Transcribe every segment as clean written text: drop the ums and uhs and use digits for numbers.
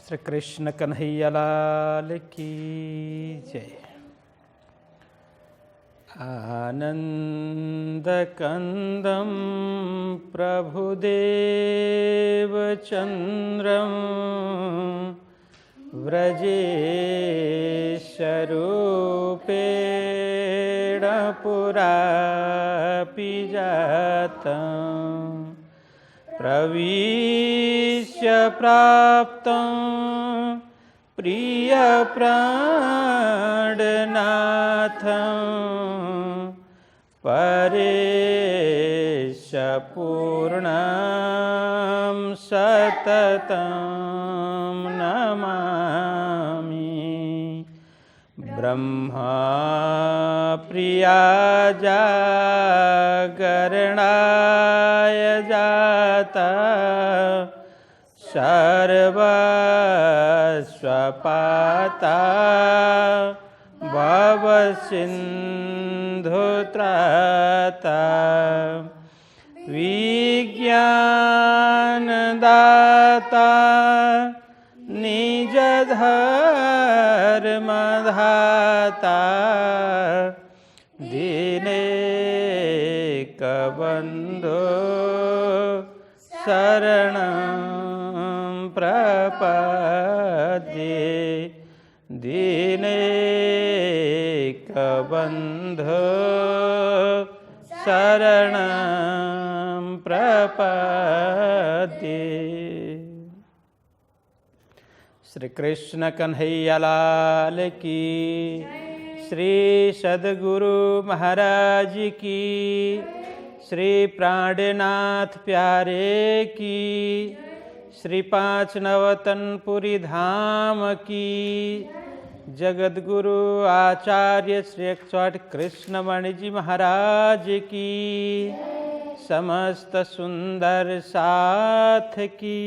श्री कृष्ण कन्हैया लाल की जय। आनंदकंदं प्रभुदेवचन्द्रं व्रजेशरूपेण पुरापि जातं प्रविश्य प्राप्तं प्रियप्राणनाथं परेशपूर्णं सततं नमामि। ब्रह्मा प्रिया जागरणाय जाता सर्वस्वपाता भवसिन्धुत्राता विज्ञानदाता निजधर्मधाता दीनैकबन्धो शरणं प्रपद्ये दीनैकबन्धो शरणं प्रपद्ये। श्री कृष्ण कन्हैया लाल की, श्री सद्गुरु महाराज की, श्री प्राणनाथ प्यारे की, श्री पाँच नवतनपुरी धाम की, जगद्गुरु आचार्य श्री 108 कृष्णमणि जी महाराज की, समस्त सुंदर साथ की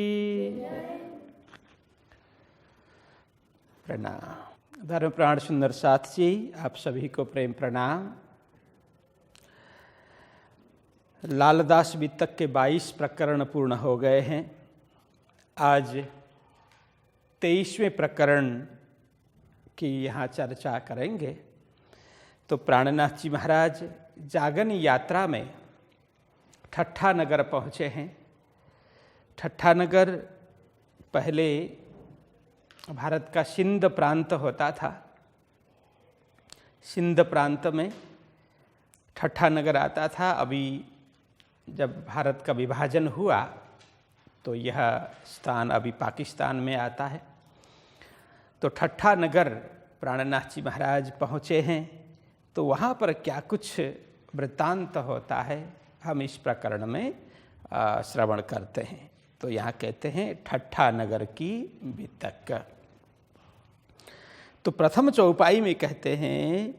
प्रणाम। धर्म प्राण सुंदर साथ जी, आप सभी को प्रेम प्रणाम। लालदास वितक के 22 प्रकरण पूर्ण हो गए हैं। आज 23वें प्रकरण की यहाँ चर्चा करेंगे। तो प्राणनाथ जी महाराज जागन यात्रा में ठट्ठा नगर पहुँचे हैं। ठट्ठा नगर पहले भारत का सिंध प्रांत होता था। सिंध प्रांत में ठट्ठा नगर आता था। अभी जब भारत का विभाजन हुआ तो यह स्थान अभी पाकिस्तान में आता है। तो ठट्ठा नगर प्राणनाथ जी महाराज पहुँचे हैं। तो वहाँ पर क्या कुछ वृत्तांत होता है हम इस प्रकरण में श्रवण करते हैं। तो यहाँ कहते हैं ठट्ठा नगर की वितक। तो प्रथम चौपाई में कहते हैं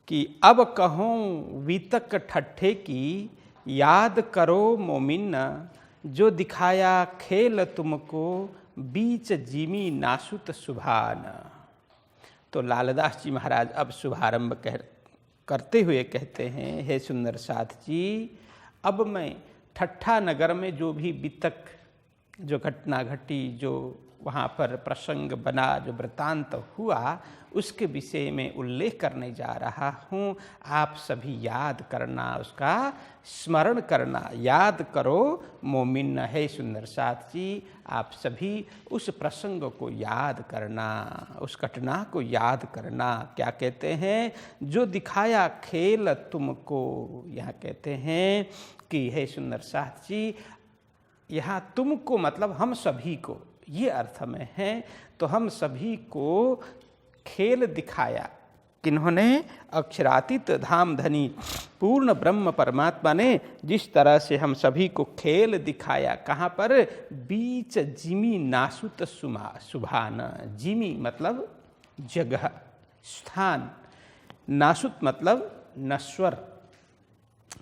कि अब कहूँ वितक ठट्ठे की, याद करो मोमिन जो दिखाया खेल तुमको, बीच जिमी नासुत सुभान। तो लालदास जी महाराज अब शुभारंभ करते हुए कहते हैं, हे सुंदर साथ जी, अब मैं ठट्ठा नगर में जो भी वितक, जो घटना घटी, जो वहाँ पर प्रसंग बना, जो वृत्तांत हुआ, उसके विषय में उल्लेख करने जा रहा हूँ। आप सभी याद करना, उसका स्मरण करना। याद करो मोमिन, है सुंदर साथ जी, आप सभी उस प्रसंग को याद करना, उस घटना को याद करना। क्या कहते हैं? जो दिखाया खेल तुमको। यहाँ कहते हैं कि हे सुंदर साथ जी, यहाँ तुमको मतलब हम सभी को, ये अर्थ में है। तो हम सभी को खेल दिखाया किन्होंने? अक्षरातीत धाम धनी पूर्ण ब्रह्म परमात्मा ने जिस तरह से हम सभी को खेल दिखाया। कहाँ पर? बीच जिमी नासुत सुभान। जिमी मतलब जगह, स्थान। नासुत मतलब नश्वर।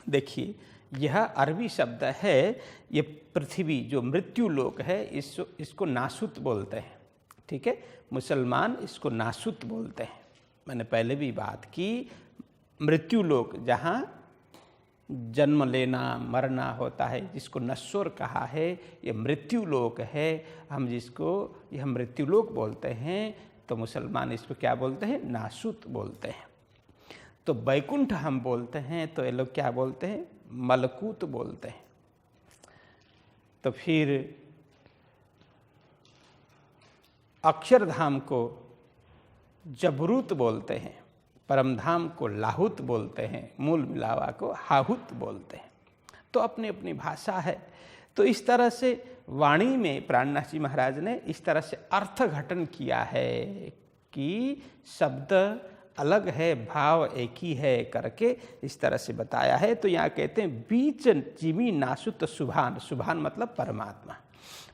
देखिए, यह अरबी शब्द है। ये पृथ्वी जो मृत्यु लोक है, इसको नासुत बोलते हैं। ठीक है, मुसलमान इसको नासुत बोलते हैं। मैंने पहले भी बात की, मृत्यु लोक जहाँ जन्म लेना मरना होता है, जिसको नश्वर कहा है, ये मृत्यु लोक है। हम जिसको यह मृत्यु लोक बोलते हैं तो मुसलमान इसको क्या बोलते हैं? नासूत बोलते हैं। तो बैकुंठ हम बोलते हैं तो ये लोग क्या बोलते हैं? मलकूत बोलते हैं। तो फिर अक्षरधाम को जबरूत बोलते हैं, परमधाम को लाहुत बोलते हैं, मूल मिलावा को हाहुत बोलते हैं। तो अपनी अपनी भाषा है। तो इस तरह से वाणी में प्राणनाथ जी महाराज ने इस तरह से अर्थ घटन किया है कि शब्द अलग है, भाव एक ही है करके इस तरह से बताया है। तो यहाँ कहते हैं बीच जिमी नासुत सुभान, सुभान मतलब परमात्मा।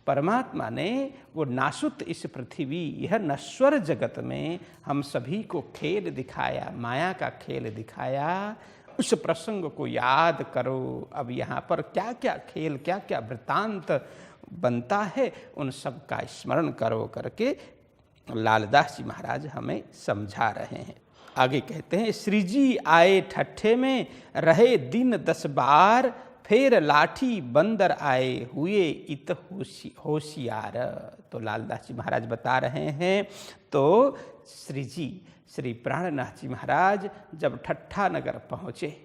परमात्मा ने वो नासुत इस पृथ्वी, यह नश्वर जगत में हम सभी को खेल दिखाया, माया का खेल दिखाया। उस प्रसंग को याद करो। अब यहाँ पर क्या क्या खेल, क्या क्या वृत्तांत बनता है, उन सब का स्मरण करो करके लालदास जी महाराज हमें समझा रहे हैं। आगे कहते हैं श्री जी आए ठट्ठे में, रहे दिन 10 बार, फिर लाठी बंदर आए, हुए इत होशियार। तो लालदास जी महाराज बता रहे हैं। तो श्री जी, श्री प्राणनाथ जी महाराज जब ठट्ठा नगर पहुँचे,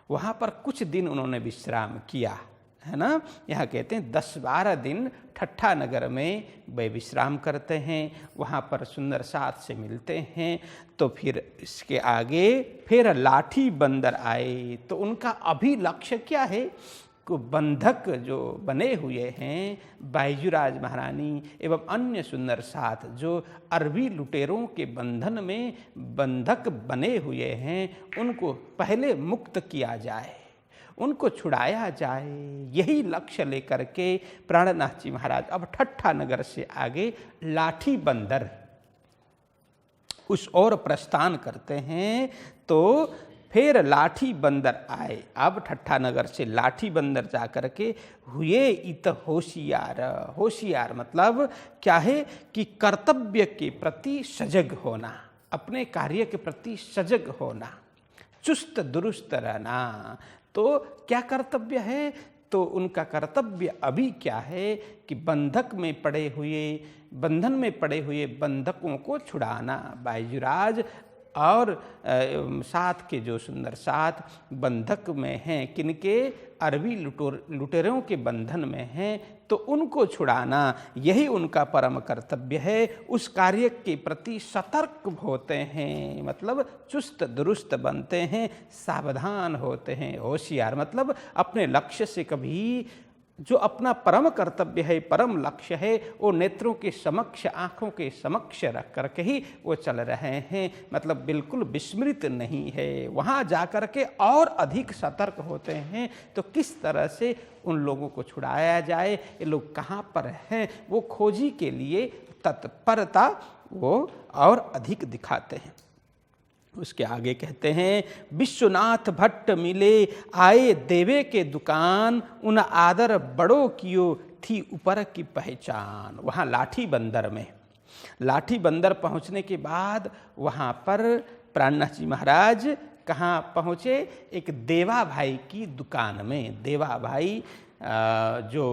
वहाँ पर कुछ दिन उन्होंने विश्राम किया, है ना। यहाँ कहते हैं 10-12 दिन ठट्ठा नगर में वे विश्राम करते हैं, वहाँ पर सुंदर साथ से मिलते हैं। तो फिर इसके आगे फिर लाठी बंदर आए। तो उनका अभी लक्ष्य क्या है? को बंधक जो बने हुए हैं, बायजूराज महारानी एवं अन्य सुंदर साथ जो अरबी लुटेरों के बंधन में बंधक बने हुए हैं, उनको पहले मुक्त किया जाए, उनको छुड़ाया जाए। यही लक्ष्य लेकर के प्राणनाथ जी महाराज अब ठट्ठा नगर से आगे लाठी बंदर उस ओर प्रस्थान करते हैं। तो फिर लाठी बंदर आए। अब ठट्ठा नगर से लाठी बंदर जा कर के हुए इत होशियार। होशियार मतलब क्या है? कि कर्तव्य के प्रति सजग होना, अपने कार्य के प्रति सजग होना, चुस्त दुरुस्त रहना। तो क्या कर्तव्य है? तो उनका कर्तव्य अभी क्या है कि बंधक में पड़े हुए, बंधन में पड़े हुए बंधकों को छुड़ाना। बायजूराज और साथ के जो सुंदर साथ बंधक में हैं, किनके? अरबी लुटेरों के बंधन में हैं, तो उनको छुड़ाना यही उनका परम कर्तव्य है। उस कार्य के प्रति सतर्क होते हैं, मतलब चुस्त दुरुस्त बनते हैं, सावधान होते हैं। होशियार मतलब अपने लक्ष्य से कभी, जो अपना परम कर्तव्य है, परम लक्ष्य है, वो नेत्रों के समक्ष, आँखों के समक्ष रख करके ही वो चल रहे हैं, मतलब बिल्कुल विस्मृत नहीं है। वहाँ जा कर के और अधिक सतर्क होते हैं। तो किस तरह से उन लोगों को छुड़ाया जाए, ये लोग कहाँ पर हैं, वो खोजी के लिए तत्परता वो और अधिक दिखाते हैं। उसके आगे कहते हैं विश्वनाथ भट्ट मिले, आए देवे के दुकान, उन आदर बड़ो कियो, थी ऊपर की पहचान। वहाँ लाठी बंदर में, लाठी बंदर पहुँचने के बाद वहाँ पर प्राणनाथ जी महाराज कहाँ पहुँचे? एक देवा भाई की दुकान में। देवा भाई जो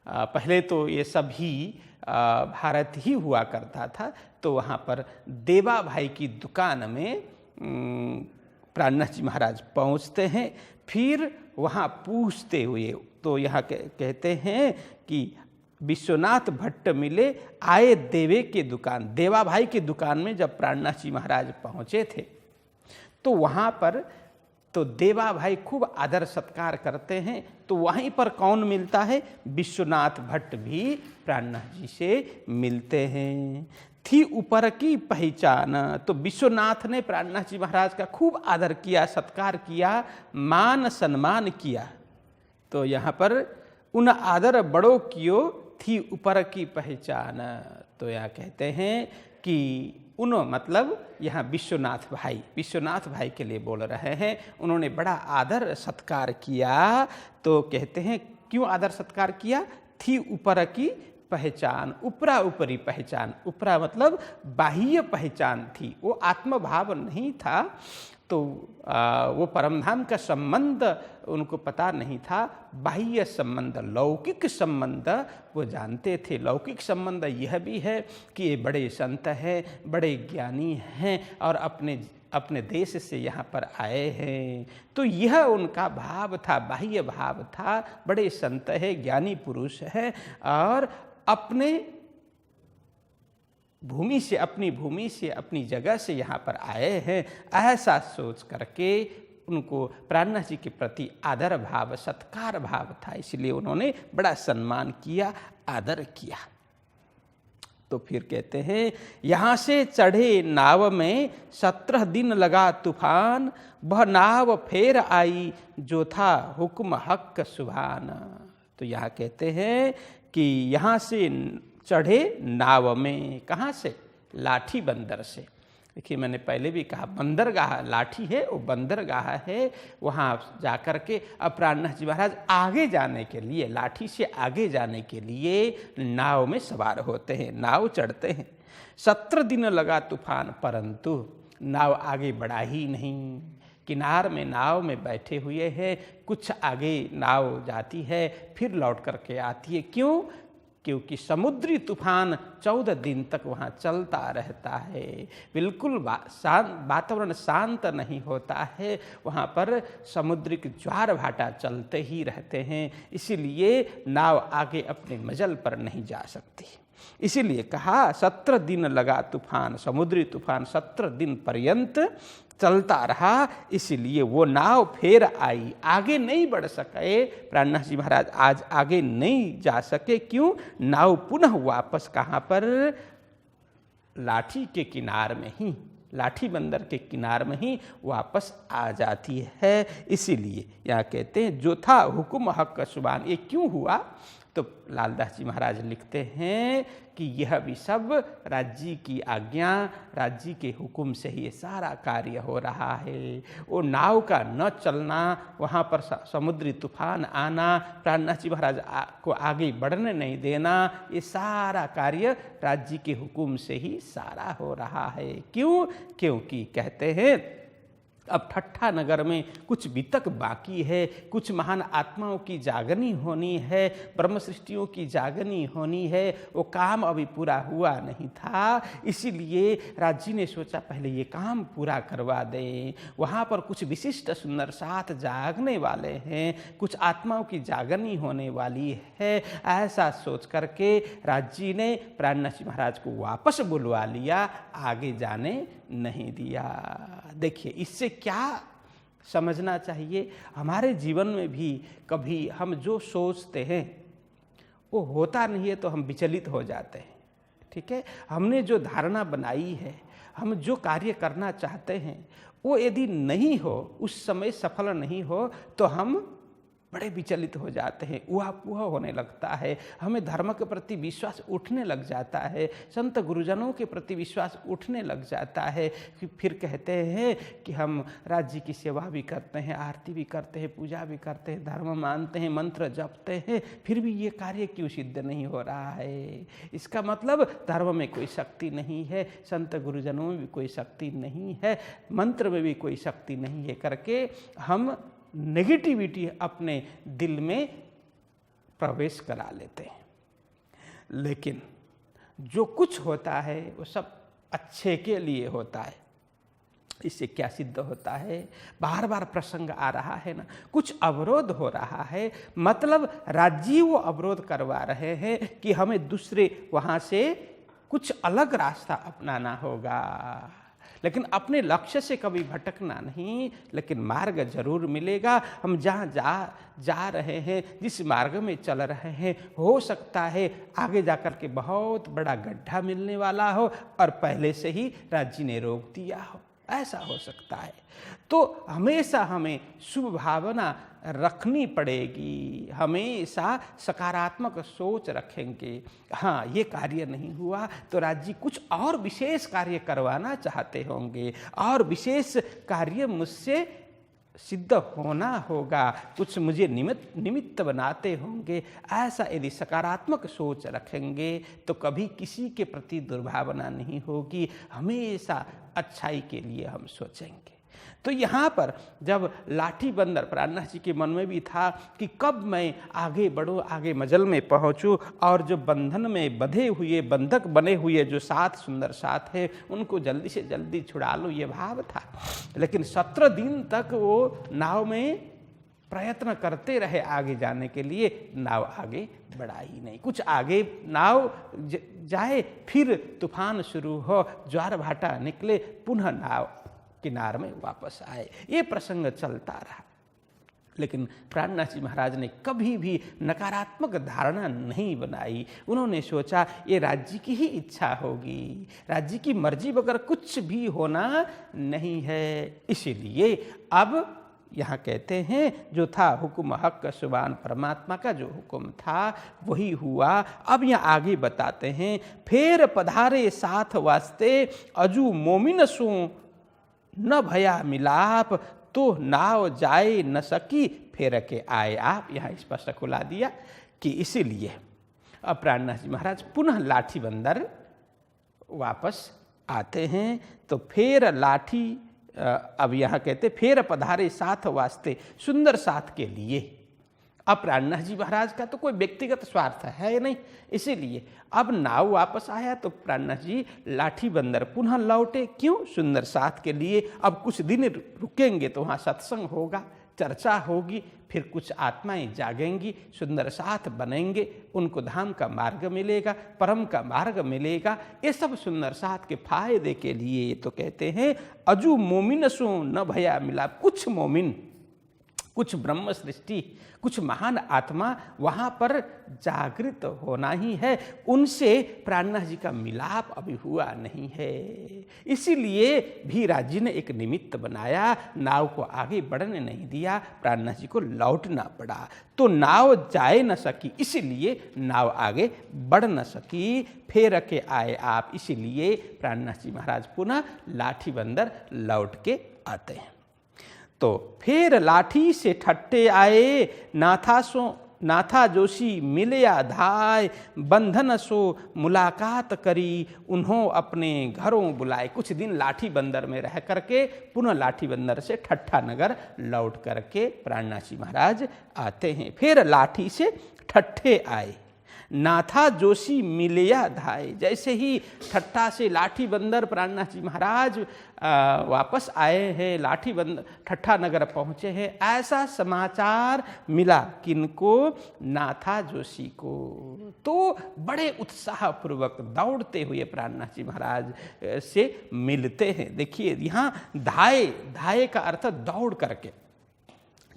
पहले तो ये सभी भारत ही हुआ करता था, तो वहाँ पर देवा भाई की दुकान में प्राणनाथ जी महाराज पहुँचते हैं। फिर वहाँ पूछते हुए, तो यहाँ कहते हैं कि विश्वनाथ भट्ट मिले, आए देवे के दुकान। देवा भाई की दुकान में जब प्राणनाथ जी महाराज पहुँचे थे, तो वहाँ पर तो देवा भाई खूब आदर सत्कार करते हैं। तो वहीं पर कौन मिलता है? विश्वनाथ भट्ट भी प्राणनाथ जी से मिलते हैं। थी ऊपर की पहचान। तो विश्वनाथ ने प्राणनाथ जी महाराज का खूब आदर किया, सत्कार किया, मान सम्मान किया। तो यहाँ पर उन आदर बड़ों कियो, थी ऊपर की पहचान। तो यहाँ कहते हैं कि उन मतलब यहाँ विश्वनाथ भाई के लिए बोल रहे हैं। उन्होंने बड़ा आदर सत्कार किया। तो कहते हैं क्यों आदर सत्कार किया? थी ऊपर की पहचान, उपरा ऊपरी पहचान। उपरा मतलब बाह्य पहचान थी, वो आत्मभाव नहीं था। तो वो परमधाम का संबंध उनको पता नहीं था। बाह्य संबंध, लौकिक संबंध वो जानते थे। लौकिक संबंध यह भी है कि ये बड़े संत हैं, बड़े ज्ञानी हैं और अपने देश से यहाँ पर आए हैं, तो यह उनका भाव था, बाह्य भाव था। बड़े संत है, ज्ञानी पुरुष है और अपनी भूमि से अपनी जगह से यहाँ पर आए हैं, ऐसा सोच करके उनको प्राणनाथ जी के प्रति आदर भाव, सत्कार भाव था, इसलिए उन्होंने बड़ा सम्मान किया, आदर किया। तो फिर कहते हैं, यहाँ से चढ़े नाव में 17 दिन लगा तूफान, वह नाव फेर आई जो था हुक्म हक सुभान। तो यहाँ कहते हैं कि यहाँ से चढ़े नाव में, कहाँ से? लाठी बंदर से। देखिए मैंने पहले भी कहा, बंदरगाह लाठी है, वो बंदरगाह है, वहाँ जाकर के अब प्राणनाथ जी महाराज आगे जाने के लिए, लाठी से आगे जाने के लिए नाव में सवार होते हैं, नाव चढ़ते हैं। 17 दिन लगा तूफान, परंतु नाव आगे बढ़ा ही नहीं। किनार में नाव में बैठे हुए हैं, कुछ आगे नाव जाती है, फिर लौट करके आती है। क्यों? क्योंकि समुद्री तूफान 14 दिन तक वहाँ चलता रहता है, बिल्कुल वातावरण शांत नहीं होता है, वहाँ पर समुद्रिक ज्वार भाटा चलते ही रहते हैं, इसीलिए नाव आगे अपने मंजिल पर नहीं जा सकती। इसीलिए कहा 17 दिन लगा तूफान, समुद्री तूफान 17 दिन पर्यंत चलता रहा, इसलिए वो नाव फेर आई, आगे नहीं बढ़ सके। प्राणनाथ जी महाराज आज आगे नहीं जा सके। क्यों? नाव पुनः वापस कहाँ पर? लाठी के किनार में ही, लाठी बंदर के किनार में ही वापस आ जाती है। इसीलिए यहाँ कहते हैं जो था हुक्म हक सुबान। ये क्यों हुआ? तो लालदास जी महाराज लिखते हैं कि यह भी सब राज्य की आज्ञा, राज्य के हुक्म से ही ये सारा कार्य हो रहा है। वो नाव का न चलना, वहाँ पर समुद्री तूफान आना, प्राणनाथ जी महाराज को आगे बढ़ने नहीं देना, ये सारा कार्य राज्य के हुक्म से ही सारा हो रहा है। क्यों? क्योंकि कहते हैं अब ठट्ठा नगर में कुछ वितक बाकी है, कुछ महान आत्माओं की जागनी होनी है, ब्रह्म सृष्टियों की जागनी होनी है, वो काम अभी पूरा हुआ नहीं था। इसीलिए राज्य ने सोचा पहले ये काम पूरा करवा दें। वहाँ पर कुछ विशिष्ट सुंदर साथ जागने वाले हैं, कुछ आत्माओं की जागनी होने वाली है। ऐसा सोच करके राज्य ने प्राणनाथ जी महाराज को वापस बुलवा लिया, आगे जाने नहीं दिया। देखिए इससे क्या समझना चाहिए? हमारे जीवन में भी कभी हम जो सोचते हैं वो होता नहीं है तो हम विचलित हो जाते हैं। ठीक है, हमने जो धारणा बनाई है, हम जो कार्य करना चाहते हैं, वो यदि नहीं हो, उस समय सफल नहीं हो, तो हम बड़े विचलित हो जाते हैं, ऊहा-पूहा होने लगता है, हमें धर्म के प्रति विश्वास उठने लग जाता है, संत गुरुजनों के प्रति विश्वास उठने लग जाता है। फिर कहते हैं कि हम राज्य की सेवा भी करते हैं, आरती भी करते हैं, पूजा भी करते हैं, धर्म मानते हैं, मंत्र जपते हैं, फिर भी ये कार्य क्यों सिद्ध नहीं हो रहा है? इसका मतलब धर्म में कोई शक्ति नहीं है, संत गुरुजनों में भी कोई शक्ति नहीं है, मंत्र में भी कोई शक्ति नहीं है करके हम नेगेटिविटी अपने दिल में प्रवेश करा लेते हैं। लेकिन जो कुछ होता है वो सब अच्छे के लिए होता है। इससे क्या सिद्ध होता है? बार बार प्रसंग आ रहा है ना, कुछ अवरोध हो रहा है, मतलब राज्य वो अवरोध करवा रहे हैं कि हमें दूसरे वहाँ से कुछ अलग रास्ता अपनाना होगा। लेकिन अपने लक्ष्य से कभी भटकना नहीं, लेकिन मार्ग जरूर मिलेगा। हम जहाँ जा रहे हैं, जिस मार्ग में चल रहे हैं, हो सकता है आगे जाकर के बहुत बड़ा गड्ढा मिलने वाला हो और पहले से ही राज्य ने रोक दिया हो, ऐसा हो सकता है। तो हमेशा हमें शुभ भावना रखनी पड़ेगी, हमेशा सकारात्मक सोच रखेंगे। हाँ, ये कार्य नहीं हुआ तो राज्य कुछ और विशेष कार्य करवाना चाहते होंगे और विशेष कार्य मुझसे सिद्ध होना होगा, कुछ मुझे निमित्त बनाते होंगे। ऐसा यदि सकारात्मक सोच रखेंगे तो कभी किसी के प्रति दुर्भावना नहीं होगी, हमेशा अच्छाई के लिए हम सोचेंगे। तो यहाँ पर जब लाठी बंदर, प्राणनाथ जी के मन में भी था कि कब मैं आगे बढ़ूँ, आगे मंजिल में पहुँचूँ, और जो बंधन में बंधे हुए, बंधक बने हुए जो साथ सुंदर साथ है उनको जल्दी से जल्दी छुड़ा लूँ, ये भाव था। लेकिन 17 दिन तक वो नाव में प्रयत्न करते रहे आगे जाने के लिए, नाव आगे बढ़ा ही नहीं। कुछ आगे नाव जाए, फिर तूफान शुरू हो, ज्वार भाटा निकले, पुनः नाव किनार में वापस आए। ये प्रसंग चलता रहा। लेकिन प्राणनाथ जी महाराज ने कभी भी नकारात्मक धारणा नहीं बनाई। उन्होंने सोचा ये राज्य की ही इच्छा होगी, राज्य की मर्जी बगैर कुछ भी होना नहीं है। इसीलिए अब यहाँ कहते हैं जो था हुक्म हक सुबान परमात्मा का जो हुक्म था वही हुआ। अब यहाँ आगे बताते हैं, फेर पधारे साथ वास्ते अजू मोमिन सो न भया मिलाप, तो नाव जाए न सकी फेर के आए आप। यहाँ स्पष्ट खुला दिया कि इसीलिए अब प्राणनाथ जी महाराज पुनः लाठी बंदर वापस आते हैं। तो फेर लाठी, अब यहाँ कहते फेर पधारे साथ वास्ते, सुंदर साथ के लिए। अब प्राणनाथ जी महाराज का तो कोई व्यक्तिगत स्वार्थ है नहीं, इसीलिए अब नाव वापस आया तो प्राणनाथ जी लाठी बंदर पुनः लौटे। क्यों? सुंदर साथ के लिए। अब कुछ दिन रुकेंगे तो वहाँ सत्संग होगा, चर्चा होगी, फिर कुछ आत्माएं जागेंगी, सुंदर साथ बनेंगे, उनको धाम का मार्ग मिलेगा, परम का मार्ग मिलेगा। ये सब सुंदर साथ के फायदे के लिए। तो कहते हैं अजू मोमिन सो न भया मिला। कुछ मोमिन, कुछ ब्रह्म सृष्टि, कुछ महान आत्मा वहाँ पर जागृत होना ही है, उनसे प्राणनाथ जी का मिलाप अभी हुआ नहीं है। इसीलिए भीराज जी ने एक निमित्त बनाया, नाव को आगे बढ़ने नहीं दिया, प्राणनाथ जी को लौटना पड़ा। तो नाव जाए न सकी, इसीलिए नाव आगे बढ़ न सकी, फेर के आए आप। इसीलिए प्राणनाथ जी महाराज पुनः लाठी बंदर लौट के आते हैं। तो फिर लाठी से ठट्टे आए, नाथा जोशी मिले धाय, बंधन सो मुलाकात करी, उन्हों अपने घरों बुलाए। कुछ दिन लाठी बंदर में रह करके पुनः लाठी बंदर से ठट्ठा नगर लौट करके प्राणनाथ जी महाराज आते हैं। फिर लाठी से ठट्ठे आए, नाथा जोशी मिलिया धाय। जैसे ही ठट्ठा से लाठी बंदर प्राणनाथ जी महाराज वापस आए हैं, लाठी बंदर ठट्ठा नगर पहुँचे हैं, ऐसा समाचार मिला किनको? नाथा जोशी को। तो बड़े उत्साहपूर्वक दौड़ते हुए प्राणनाथ जी महाराज से मिलते हैं। देखिए यहाँ धाय, धाय का अर्थ दौड़ करके,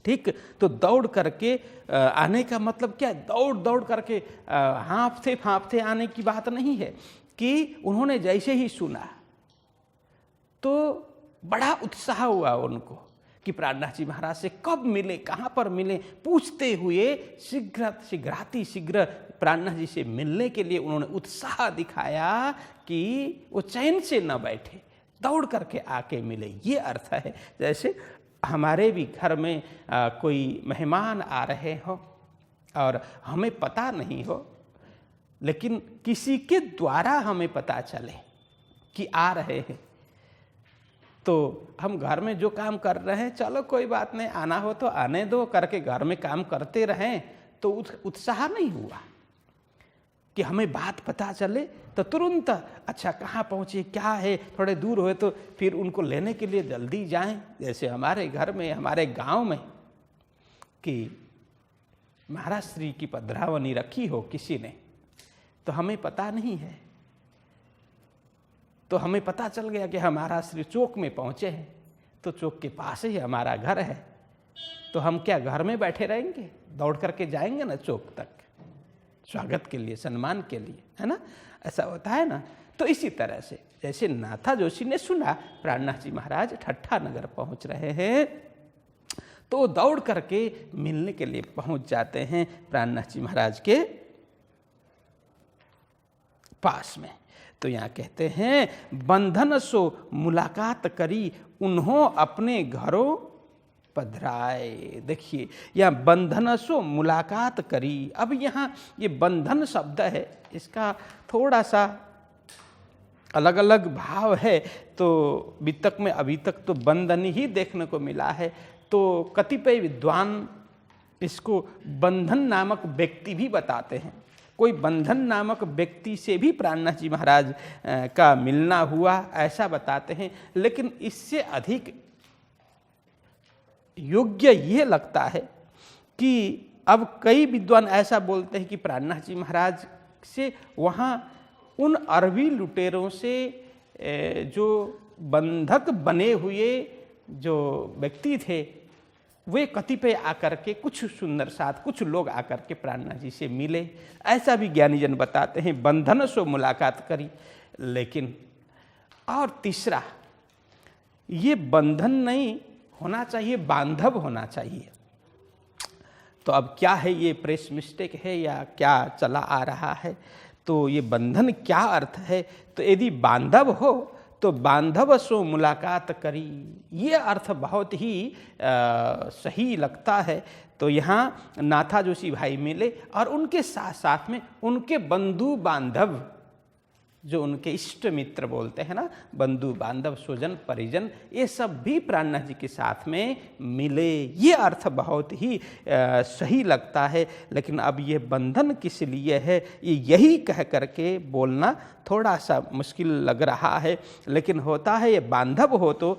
ठीक। तो दौड़ करके आने का मतलब क्या? दौड़ दौड़ करके हाँफते फाँफते आने की बात नहीं है, कि उन्होंने जैसे ही सुना तो बड़ा उत्साह हुआ उनको कि प्राणनाथ जी महाराज से कब मिले, कहाँ पर मिले, पूछते हुए शीघ्र प्राणनाथ जी से मिलने के लिए उन्होंने उत्साह दिखाया कि वो चैन से न बैठे, दौड़ करके आके मिले। ये अर्थ है। जैसे हमारे भी घर में कोई मेहमान आ रहे हो और हमें पता नहीं हो, लेकिन किसी के द्वारा हमें पता चले कि आ रहे हैं, तो हम घर में जो काम कर रहे हैं, चलो कोई बात नहीं, आना हो तो आने दो करके घर में काम करते रहें, तो उत्साह नहीं हुआ कि हमें बात पता चले तो तुरंत अच्छा कहाँ पहुँचे, क्या है, थोड़े दूर हुए तो फिर उनको लेने के लिए जल्दी जाएं। जैसे हमारे घर में, हमारे गांव में कि महाराज श्री की पधरावनी रखी हो किसी ने, तो हमें पता नहीं है, तो हमें पता चल गया कि हमारा श्री चौक में पहुँचे हैं, तो चौक के पास ही हमारा घर है, तो हम क्या घर में बैठे रहेंगे? दौड़ करके जाएंगे ना चौक तक, स्वागत के लिए, सम्मान के लिए, है ना? ऐसा होता है ना। तो इसी तरह से जैसे नाथा जोशी ने सुना प्राणनाथ जी महाराज ठट्ठा नगर पहुंच रहे हैं, तो दौड़ करके मिलने के लिए पहुंच जाते हैं प्राणनाथ जी महाराज के पास में। तो यहाँ कहते हैं बंधन सो मुलाकात करी, उन्हों अपने घरों पधराए। देखिए यहाँ बंधन सो मुलाकात करी। अब यहाँ ये बंधन शब्द है, इसका थोड़ा सा अलग अलग भाव है, तो वितक में अभी तक तो बंधन ही देखने को मिला है। तो कतिपय विद्वान इसको बंधन नामक व्यक्ति भी बताते हैं। कोई बंधन नामक व्यक्ति से भी प्राणनाथ जी महाराज का मिलना हुआ ऐसा बताते हैं। लेकिन इससे अधिक योग्य ये लगता है कि अब कई विद्वान ऐसा बोलते हैं कि प्राणनाथ जी महाराज से वहाँ उन अरबी लुटेरों से जो बंधक बने हुए जो व्यक्ति थे वे कतिपय आकर के कुछ सुंदर साथ कुछ लोग आकर के प्राणनाथ जी से मिले, ऐसा भी ज्ञानीजन बताते हैं। बंधन सो मुलाकात करी। लेकिन और तीसरा, ये बंधन नहीं होना चाहिए, बांधव होना चाहिए। तो अब क्या है, ये प्रेस मिस्टेक है या क्या चला आ रहा है? तो ये बंधन क्या अर्थ है? तो यदि बांधव हो तो बांधव सो मुलाकात करी, ये अर्थ बहुत ही सही लगता है। तो यहाँ नाथा जोशी भाई मिले और उनके साथ साथ में उनके बंधु बांधव, जो उनके इष्ट मित्र बोलते हैं ना, बंधु बांधव स्वजन परिजन, ये सब भी प्राणनाथ जी के साथ में मिले। ये अर्थ बहुत ही सही लगता है। लेकिन अब ये बंधन किस लिए है, ये यही कह करके बोलना थोड़ा सा मुश्किल लग रहा है। लेकिन होता है ये बांधव हो तो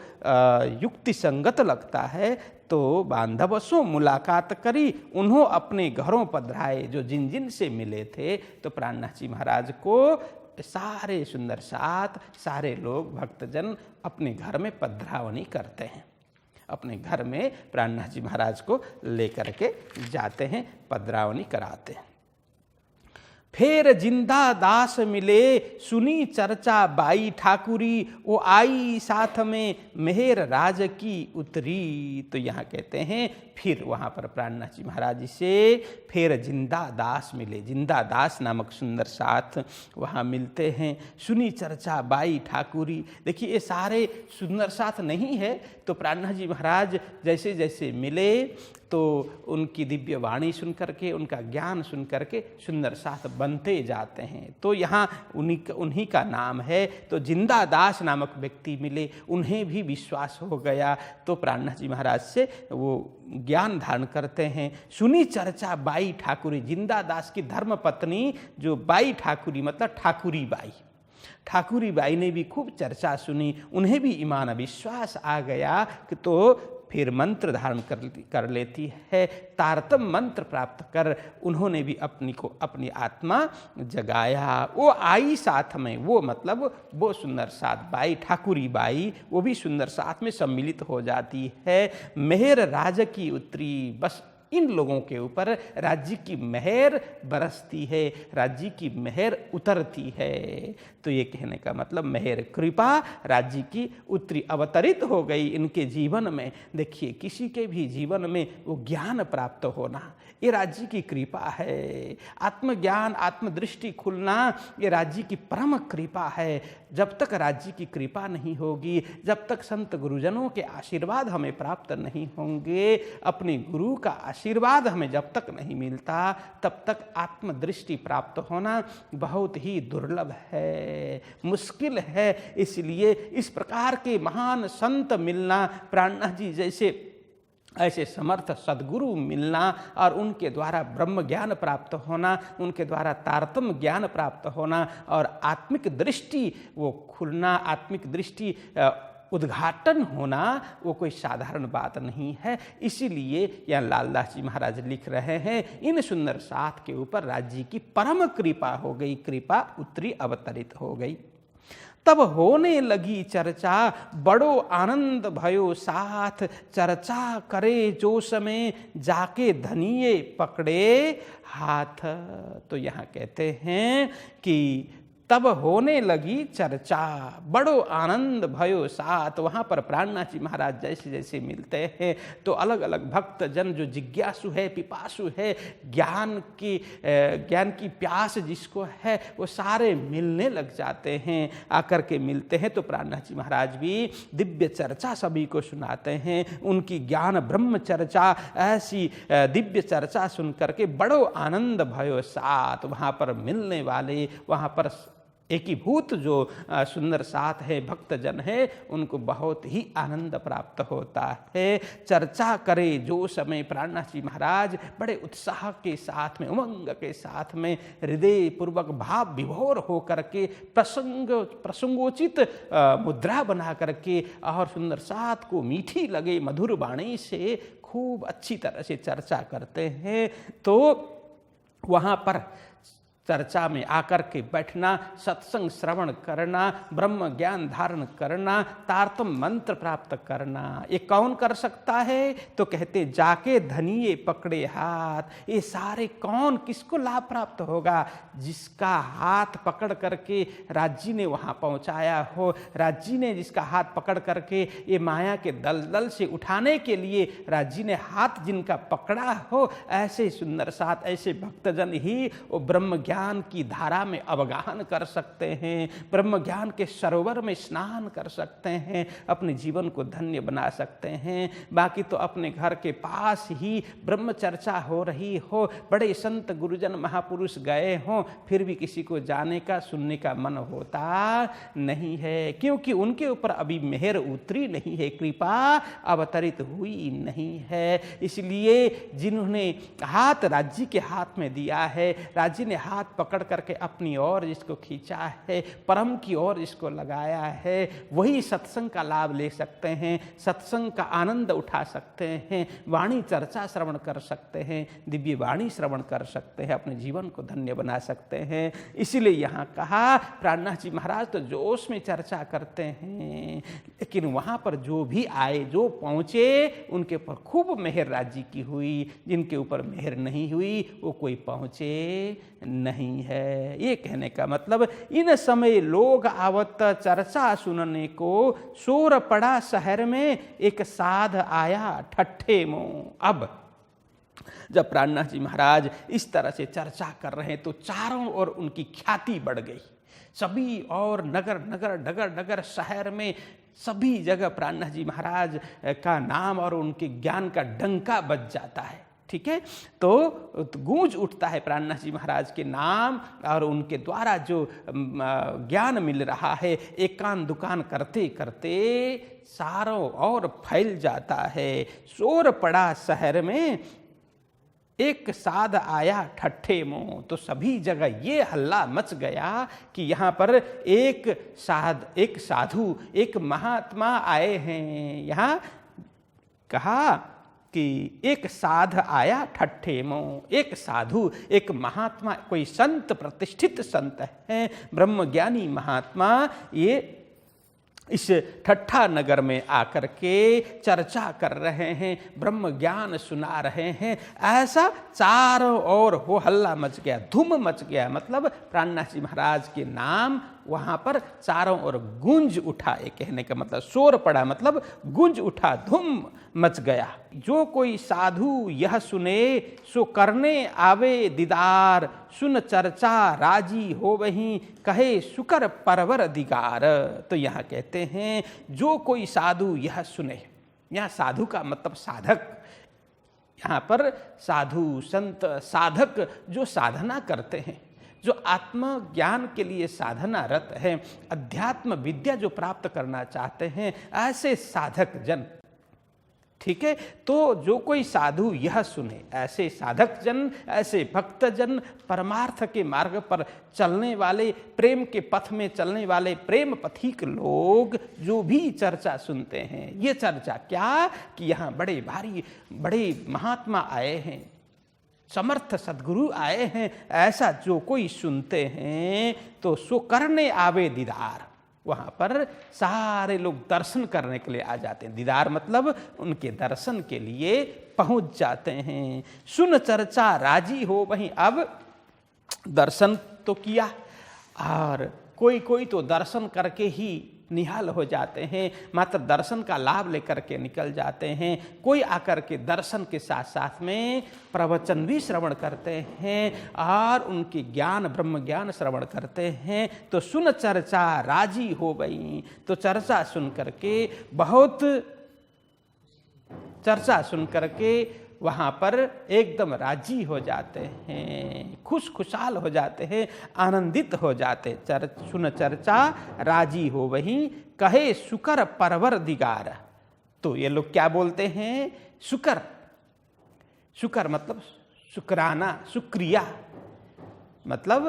युक्ति संगत लगता है। तो बांधव सो मुलाकात करी, उन्हों अपने घरों पधराए, जो जिन जिन से मिले थे। तो प्राणनाथ जी महाराज को सारे सुंदर साथ सारे लोग भक्तजन अपने घर में पधरावनी करते हैं, अपने घर में प्राणनाथ जी महाराज को लेकर के जाते हैं, पधरावनी कराते हैं। फेर जिंदा दास मिले, सुनी चर्चा बाई ठाकुरी, वो आई साथ में मेहर राज की उतरी। तो यहाँ कहते हैं फिर वहाँ पर प्राणनाथ जी महाराज से फिर जिंदा दास मिले। जिंदा दास नामक सुंदर साथ वहाँ मिलते हैं। सुनी चर्चा बाई ठाकुरी, देखिए ये सारे सुंदर साथ नहीं है। तो प्राणनाथ जी महाराज जैसे जैसे मिले तो उनकी दिव्य वाणी सुन करके, उनका ज्ञान सुन करके सुंदर साथ बनते जाते हैं। तो यहाँ उन्हीं का नाम है। तो जिंदा दास नामक व्यक्ति मिले, उन्हें भी विश्वास हो गया। तो प्राणनाथ जी महाराज से वो ज्ञान धारण करते हैं। सुनी चर्चा बाई ठाकुरी, जिंदा दास की धर्म पत्नी जो बाई ठाकुरी मतलब ठाकुरी बाई, ठाकुरी बाई ने भी खूब चर्चा सुनी, उन्हें भी ईमान विश्वास आ गया कि तो फिर मंत्र धारण कर लेती है। तारतम मंत्र प्राप्त कर उन्होंने भी अपनी आत्मा जगाया। वो आई साथ में, वो मतलब वो सुंदर साथ बाई ठाकुरी बाई, वो भी सुंदर साथ में सम्मिलित हो जाती है। मेहर राज की उतरी, बस इन लोगों के ऊपर राज्य की मेहर बरसती है, राज्य की मेहर उतरती है। तो ये कहने का मतलब मेहर कृपा राज्य की उतरी, अवतरित हो गई इनके जीवन में। देखिए किसी के भी जीवन में वो ज्ञान प्राप्त होना, ये राज्य की कृपा है। आत्मज्ञान आत्मदृष्टि खुलना, ये राज्य की परम कृपा है। जब तक राज्य की कृपा नहीं होगी, जब तक संत गुरुजनों के आशीर्वाद हमें प्राप्त नहीं होंगे, अपने गुरु का आशीर्वाद हमें जब तक नहीं मिलता, तब तक आत्मदृष्टि प्राप्त होना बहुत ही दुर्लभ है, मुश्किल है। इसलिए इस प्रकार के महान संत मिलना, प्राणनाथ जी जैसे ऐसे समर्थ सद्गुरु मिलना और उनके द्वारा ब्रह्म ज्ञान प्राप्त होना, उनके द्वारा तारतम्य ज्ञान प्राप्त होना और आत्मिक दृष्टि वो खुलना, आत्मिक दृष्टि उद्घाटन होना, वो कोई साधारण बात नहीं है। इसीलिए यहाँ लालदास जी महाराज लिख रहे हैं, इन सुंदर साथ के ऊपर राज्य की परम कृपा हो गई, कृपा उतरी अवतरित हो गई। तब होने लगी चर्चा, बड़ो आनंद भयो साथ, चर्चा करे जो समय जाके धनिये पकड़े हाथ। तो यहाँ कहते हैं कि तब होने लगी चर्चा, बड़ो आनंद भयो साथ। वहाँ पर प्राणनाथ जी महाराज जैसे जैसे मिलते हैं तो अलग अलग भक्त जन जो जिज्ञासु है, पिपासु है, ज्ञान की प्यास जिसको है, वो सारे मिलने लग जाते हैं, आकर के मिलते हैं। तो प्राणनाथ जी महाराज भी दिव्य चर्चा सभी को सुनाते हैं, उनकी ज्ञान ब्रह्म चर्चा, ऐसी दिव्य चर्चा सुन करके बड़ो आनंद भयो साथ। वहाँ पर मिलने वाले, वहाँ पर एकीभूत जो सुंदर साथ है भक्तजन है उनको बहुत ही आनंद प्राप्त होता है। चर्चा करे जो समय प्राणनाथ जी महाराज बड़े उत्साह के साथ में, उमंग के साथ में, हृदय पूर्वक भाव विभोर होकर के प्रसंगोचित मुद्रा बना करके और सुंदर साथ को मीठी लगे मधुर वाणी से खूब अच्छी तरह से चर्चा करते हैं। तो वहाँ पर चर्चा में आकर के बैठना, सत्संग श्रवण करना, ब्रह्म ज्ञान धारण करना, तारतम मंत्र प्राप्त करना, ये कौन कर सकता है? तो कहते जाके धनिये पकड़े हाथ। ये सारे कौन, किसको लाभ प्राप्त होगा? जिसका हाथ पकड़ करके राज्य ने वहाँ पहुँचाया हो, राज्य ने जिसका हाथ पकड़ करके ये माया के दलदल से उठाने के लिए राज्य ने हाथ जिनका पकड़ा हो, ऐसे सुंदर साथ, ऐसे भक्तजन ही वो ब्रह्म ज्ञान की धारा में अवगाहन कर सकते हैं, ब्रह्म ज्ञान के सरोवर में स्नान कर सकते हैं, अपने जीवन को धन्य बना सकते हैं। बाकी तो अपने घर के पास ही ब्रह्म चर्चा हो रही हो, बड़े संत गुरुजन महापुरुष गए हों, फिर भी किसी को जाने का, सुनने का मन होता नहीं है, क्योंकि उनके ऊपर अभी मेहर उतरी नहीं है, कृपा अवतरित हुई नहीं है। इसलिए जिन्होंने हाथ राज्य के हाथ में दिया है, राज्य ने हाथ पकड़ करके अपनी ओर जिसको खींचा है, परम की ओर जिसको लगाया है, वही सत्संग का लाभ ले सकते हैं, सत्संग का आनंद उठा सकते हैं, वाणी चर्चा श्रवण कर सकते हैं, दिव्य वाणी श्रवण कर सकते हैं, अपने जीवन को धन्य बना सकते हैं। इसीलिए यहाँ कहा प्राणनाथ जी महाराज तो जोश में चर्चा करते हैं, लेकिन वहाँ पर जो भी आए, जो पहुँचे, उनके ऊपर खूब मेहर राज्य की हुई, जिनके ऊपर मेहर नहीं हुई वो कोई पहुँचे नहीं है। ये कहने का मतलब इन समय लोग आवत चर्चा सुनने को, शोर पड़ा शहर में एक साध आया ठट्ठे मुँह। अब जब प्राणनाथ जी महाराज इस तरह से चर्चा कर रहे हैं तो चारों ओर उनकी ख्याति बढ़ गई। सभी और नगर नगर डगर डगर शहर में सभी जगह प्राणनाथ जी महाराज का नाम और उनके ज्ञान का डंका बज जाता है। ठीक है, तो गूंज उठता है प्राणनाथ जी महाराज के नाम और उनके द्वारा जो ज्ञान मिल रहा है, एकान दुकान करते करते सारों ओर फैल जाता है। शोर पड़ा शहर में एक साध आया ठट्ठे मुँह। तो सभी जगह ये हल्ला मच गया कि यहाँ पर एक साधु, एक महात्मा आए हैं। यहाँ कहा कि एक साध आया ठट्ठे मुँह, एक साधु, एक महात्मा, कोई संत, प्रतिष्ठित संत है, ब्रह्मज्ञानी महात्मा, ये इस ठट्ठा नगर में आकर के चर्चा कर रहे हैं, ब्रह्म ज्ञान सुना रहे हैं। ऐसा चारों ओर हो हल्ला मच गया, धूम मच गया। मतलब प्राणनाथ जी महाराज के नाम वहाँ पर चारों ओर गूंज उठा। ये कहने का मतलब शोर पड़ा, मतलब गूंज उठा, धूम मच गया। जो कोई साधु यह सुने सो करने आवे दीदार, सुन चर्चा राजी हो वहीं कहे शुकर परवर दिगार। तो यहाँ कहते हैं जो कोई साधु यह सुने, यहाँ साधु का मतलब साधक, यहाँ पर साधु संत साधक जो साधना करते हैं, जो आत्मज्ञान के लिए साधना रत है, अध्यात्म विद्या जो प्राप्त करना चाहते हैं, ऐसे साधक जन। ठीक है, तो जो कोई साधु यह सुने, ऐसे साधक जन, ऐसे भक्त जन, परमार्थ के मार्ग पर चलने वाले, प्रेम के पथ में चलने वाले प्रेम पथिक लोग जो भी चर्चा सुनते हैं। ये चर्चा क्या कि यहाँ बड़े भारी बड़े महात्मा आए हैं, समर्थ सद्गुरु आए हैं, ऐसा जो कोई सुनते हैं तो सो करने आवे दीदार। वहाँ पर सारे लोग दर्शन करने के लिए आ जाते हैं। दीदार मतलब उनके दर्शन के लिए पहुँच जाते हैं। सुन चर्चा राजी हो वहीं। अब दर्शन तो किया और कोई कोई तो दर्शन करके ही निहाल हो जाते हैं, मात्र दर्शन का लाभ लेकर के निकल जाते हैं। कोई आकर के दर्शन के साथ साथ में प्रवचन भी श्रवण करते हैं और उनके ज्ञान, ब्रह्म ज्ञान श्रवण करते हैं। तो सुन चर्चा राजी हो गई। तो चर्चा सुन करके, बहुत चर्चा सुन करके वहाँ पर एकदम राजी हो जाते हैं, खुशहाल हो जाते हैं, आनंदित हो जाते। सुन चर्चा राजी हो वही, कहे शुकर परवर दिगार। तो ये लोग क्या बोलते हैं? शुकर, शुकर मतलब शुक्राना, शुक्रिया मतलब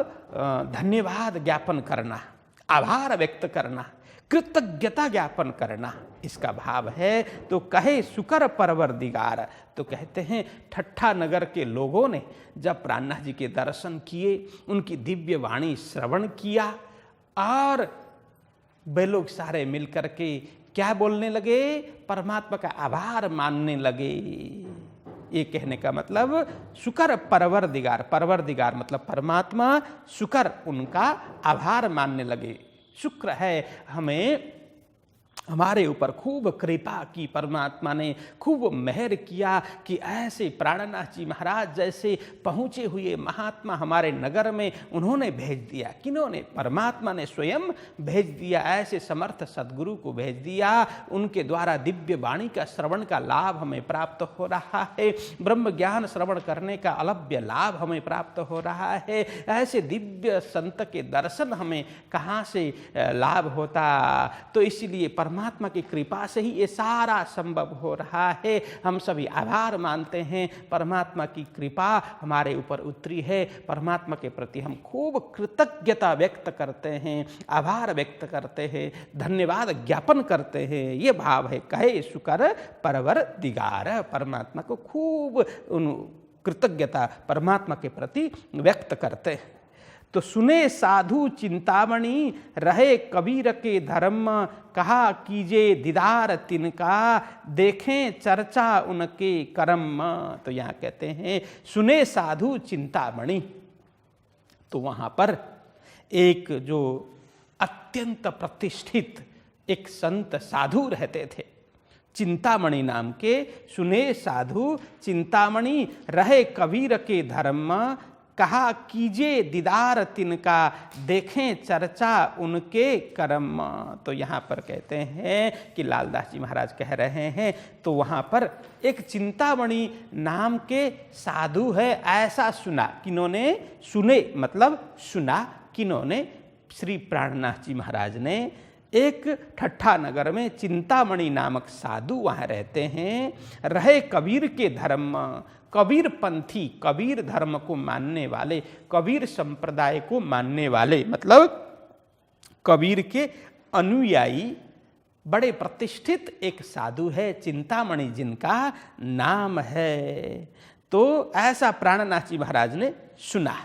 धन्यवाद ज्ञापन करना, आभार व्यक्त करना, कृतज्ञता ज्ञापन करना, इसका भाव है। तो कहे शुकर परवरदिगार, तो कहते हैं ठट्ठा नगर के लोगों ने जब प्राणनाथ जी के दर्शन किए, उनकी दिव्य वाणी श्रवण किया, और वे लोग सारे मिलकर के क्या बोलने लगे? परमात्मा का आभार मानने लगे। ये कहने का मतलब शुकर परवरदिगार, परवरदिगार मतलब परमात्मा, शुकर उनका आभार मानने लगे। शुक्र है हमें, हमारे ऊपर खूब कृपा की, परमात्मा ने खूब मेहर किया कि ऐसे प्राणनाथ जी महाराज जैसे पहुँचे हुए महात्मा हमारे नगर में उन्होंने भेज दिया। किन्होंने? परमात्मा ने स्वयं भेज दिया। ऐसे समर्थ सद्गुरु को भेज दिया, उनके द्वारा दिव्य वाणी का श्रवण का लाभ हमें प्राप्त हो रहा है, ब्रह्म ज्ञान श्रवण करने का अलभ्य लाभ हमें प्राप्त हो रहा है। ऐसे दिव्य संत के दर्शन हमें कहाँ से लाभ होता? तो इसीलिए परमात्मा की कृपा से ही ये सारा संभव हो रहा है। हम सभी आभार मानते हैं, परमात्मा की कृपा हमारे ऊपर उतरी है। परमात्मा के प्रति हम खूब कृतज्ञता व्यक्त करते हैं, आभार व्यक्त करते हैं, धन्यवाद ज्ञापन करते हैं। ये भाव है कहे शुकर परवरदिगार। परमात्मा को खूब कृतज्ञता परमात्मा के प्रति व्यक्त करते हैं। तो सुने साधु चिंतामणि, रहे कबीर के धर्म, कहा कीजे दीदार तिनका, देखें चर्चा उनके कर्म। तो यहाँ कहते हैं सुने साधु चिंतामणि। तो वहाँ पर एक जो अत्यंत प्रतिष्ठित एक संत साधु रहते थे, चिंतामणि नाम के। सुने साधु चिंतामणि, रहे कबीर के धर्म, कहा कीजे दीदार तिनका, देखें चर्चा उनके कर्म। तो यहाँ पर कहते हैं कि लालदास जी महाराज कह रहे हैं, तो वहाँ पर एक चिंतामणि नाम के साधु है, ऐसा सुना। किन्होंने? सुने मतलब सुना। किन्होंने? श्री प्राणनाथ जी महाराज ने। एक ठट्ठा नगर में चिंतामणि नामक साधु वहाँ रहते हैं, रहे कबीर के धर्म, कबीर पंथी, कबीर धर्म को मानने वाले, कबीर संप्रदाय को मानने वाले, मतलब कबीर के अनुयायी, बड़े प्रतिष्ठित एक साधु है चिंतामणि जिनका नाम है। तो ऐसा प्राणनाथ जी महाराज ने सुना,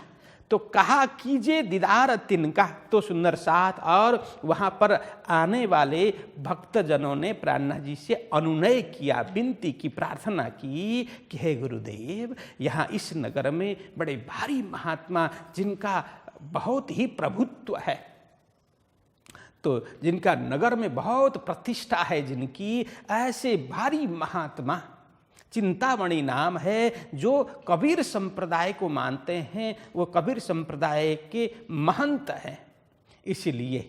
तो कहा कीजिए दीदार तिनका। तो सुंदर साथ और वहाँ पर आने वाले भक्तजनों ने प्राणनाथ जी से अनुनय किया, विनती की, प्रार्थना की कि हे गुरुदेव, यहाँ इस नगर में बड़े भारी महात्मा जिनका बहुत ही प्रभुत्व है, तो जिनका नगर में बहुत प्रतिष्ठा है, जिनकी ऐसे भारी महात्मा चिंतामणि नाम है, जो कबीर संप्रदाय को मानते हैं, वो कबीर संप्रदाय के महंत हैं। इसलिए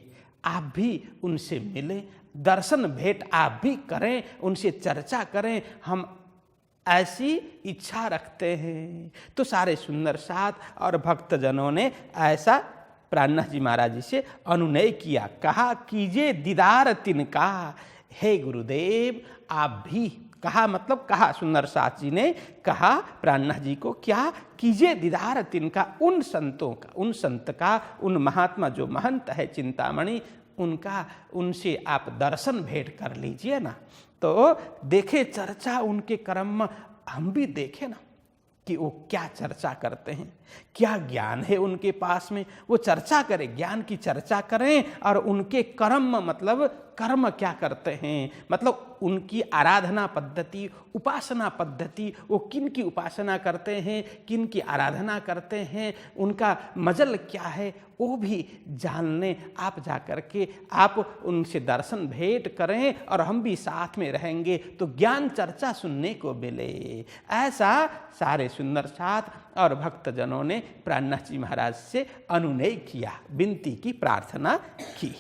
आप भी उनसे मिलें, दर्शन भेंट आप भी करें, उनसे चर्चा करें, हम ऐसी इच्छा रखते हैं। तो सारे सुंदर साथ और भक्तजनों ने ऐसा प्राणनाथ जी महाराज जी से अनुनय किया। कहा कीजिए दीदार तिनका, हे गुरुदेव आप भी। कहा मतलब कहा, सुंदर साथ जी ने कहा प्राणनाथ जी को, क्या कीजिए दीदार तिनका, उन संतों का, उन संत का, उन महात्मा जो महंत है चिंतामणि, उनका, उनसे आप दर्शन भेंट कर लीजिए ना। तो देखे चर्चा उनके कर्म, हम भी देखें ना कि वो क्या चर्चा करते हैं, क्या ज्ञान है उनके पास में, वो चर्चा करें, ज्ञान की चर्चा करें। और उनके कर्म मतलब कर्म क्या करते हैं, मतलब उनकी आराधना पद्धति, उपासना पद्धति, वो किन की उपासना करते हैं, किन की आराधना करते हैं, उनका मजल क्या है, वो भी जानने आप जा कर के आप उनसे दर्शन भेंट करें, और हम भी साथ में रहेंगे तो ज्ञान चर्चा सुनने को मिले। ऐसा सारे सुंदर साथ और भक्तजनों ने प्राणनाथ जी महाराज से अनुनय किया, विनती की, प्रार्थना की।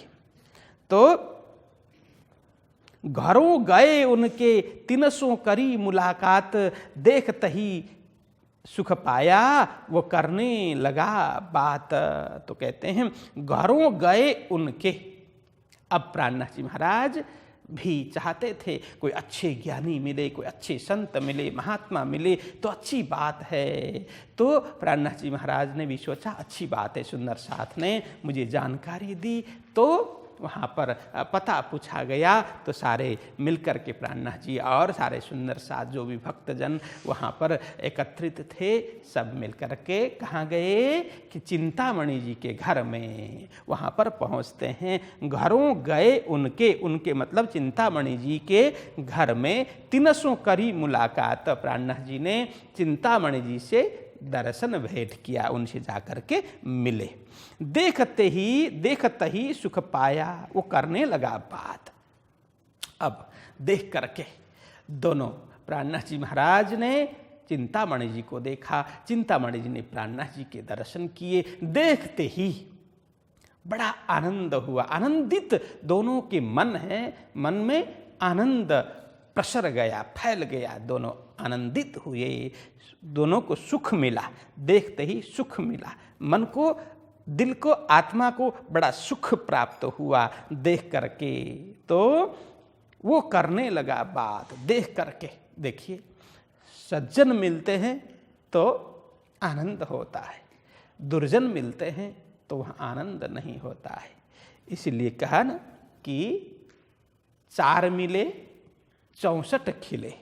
तो घरों गए उनके तिनसों करी मुलाकात, देखत ही सुख पाया वो करने लगा बात। तो कहते हैं घरों गए उनके। अब प्राणनाथ जी महाराज भी चाहते थे कोई अच्छे ज्ञानी मिले, कोई अच्छे संत मिले, महात्मा मिले तो अच्छी बात है। तो प्राणनाथ जी महाराज ने भी सोचा अच्छी बात है, सुंदर साथ ने मुझे जानकारी दी। तो वहाँ पर पता पूछा गया तो सारे मिलकर के प्राणनाथ जी और सारे सुंदर साथ जो भी भक्तजन वहाँ पर एकत्रित थे, सब मिलकर के कहाँ गए कि चिंतामणि जी के घर में। वहाँ पर पहुँचते हैं, घरों गए उनके, उनके मतलब चिंतामणि जी के घर में तिनसों करी मुलाकात। प्राणनाथ जी ने चिंतामणि जी से दर्शन भेंट किया, उनसे जाकर के मिले। देखते ही सुख पाया वो करने लगा बात। अब देख करके दोनों प्राणनाथ जी महाराज ने चिंतामणि जी को देखा, चिंतामणि जी ने प्राणनाथ जी के दर्शन किए। देखते ही बड़ा आनंद हुआ, आनंदित दोनों के मन है, मन में आनंद प्रसर गया, फैल गया, दोनों आनंदित हुए, दोनों को सुख मिला। देखते ही सुख मिला, मन को, दिल को, आत्मा को बड़ा सुख प्राप्त हुआ देख करके। तो वो करने लगा बात देख करके। देखिए सज्जन मिलते हैं तो आनंद होता है, दुर्जन मिलते हैं तो वह आनंद नहीं होता है। इसलिए कहा ना कि 4 मिले 64 खिले,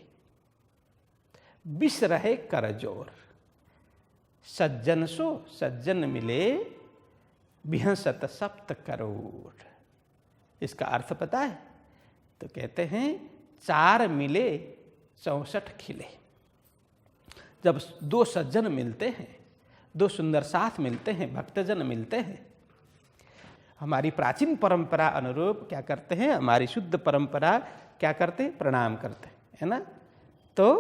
विष रहे करजोर, सज्जन सो सज्जन मिले बिहसत सप्त करोड़। इसका अर्थ पता है? तो कहते हैं 4 मिले 64 खिले। जब 2 सज्जन मिलते हैं, 2 सुंदर साथ मिलते हैं, भक्तजन मिलते हैं, हमारी प्राचीन परंपरा अनुरूप क्या करते हैं, हमारी शुद्ध परंपरा क्या करते हैं, प्रणाम करते हैं, है ना। तो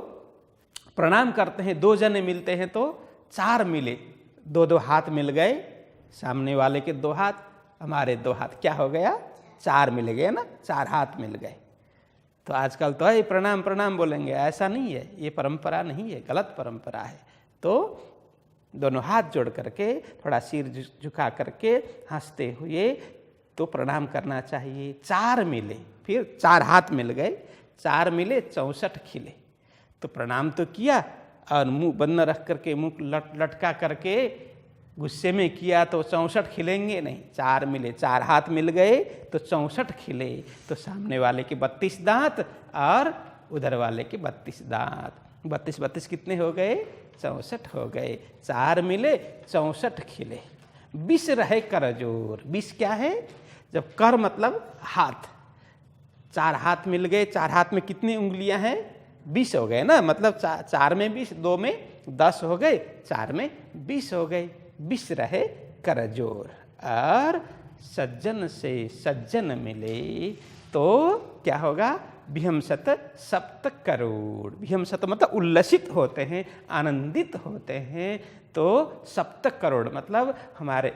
प्रणाम करते हैं, 2 जने मिलते हैं तो 4 मिले, 2 हाथ मिल गए, सामने वाले के 2 हाथ, हमारे 2 हाथ, क्या हो गया, 4 मिल गए ना, 4 हाथ मिल गए। तो आजकल तो है प्रणाम प्रणाम बोलेंगे, ऐसा नहीं है, ये परंपरा नहीं है, गलत परंपरा है। तो दोनों हाथ जोड़ करके थोड़ा सिर झुका करके हंसते हुए तो प्रणाम करना चाहिए। 4 मिले, फिर 4 हाथ मिल गए, 4 मिले 64 खिले। तो प्रणाम तो किया और मुंह बंद रख करके, मुंह लटका करके गुस्से में किया तो 64 खिलेंगे नहीं। 4 मिले, 4 हाथ मिल गए तो 64 खिले। तो सामने वाले के 32 दांत और उधर वाले के 32 दांत, 32 कितने हो गए, 64 हो गए। 4 मिले 64 खिले, विष रहे करजोर। विष क्या है, जब कर मतलब हाथ, 4 हाथ मिल गए, 4 हाथ में कितनी उंगलियां हैं, 20 हो गए ना, मतलब 4 में 20, 2 में 10 हो गए, 4 में 20 हो गए। विष रहे करजोर। और सज्जन से सज्जन मिले तो क्या होगा, विहंसत सप्त करोड़। विहंसत मतलब उल्लसित होते हैं, आनंदित होते हैं। तो सप्त करोड़ मतलब हमारे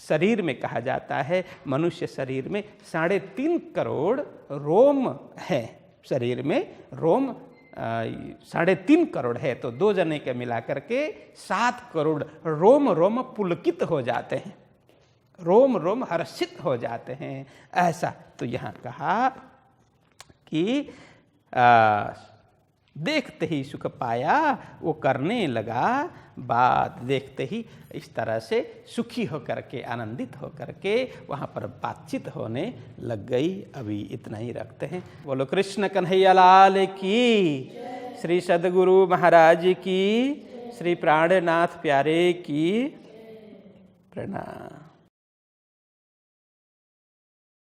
शरीर में कहा जाता है, मनुष्य शरीर में 3.5 करोड़ रोम है, शरीर में रोम 3.5 करोड़ है। तो 2 जने के मिला करके 7 करोड़ रोम रोम पुलकित हो जाते हैं, रोम रोम हर्षित हो जाते हैं। ऐसा तो यहाँ कहा कि देखते ही सुख पाया वो करने लगा बात। देखते ही इस तरह से सुखी होकर के, आनंदित होकर के वहाँ पर बातचीत होने लग गई। अभी इतना ही रखते हैं। बोलो कृष्ण कन्हैया लाल की, श्री सद्गुरु महाराज की, श्री प्राणनाथ प्यारे की प्रणाम।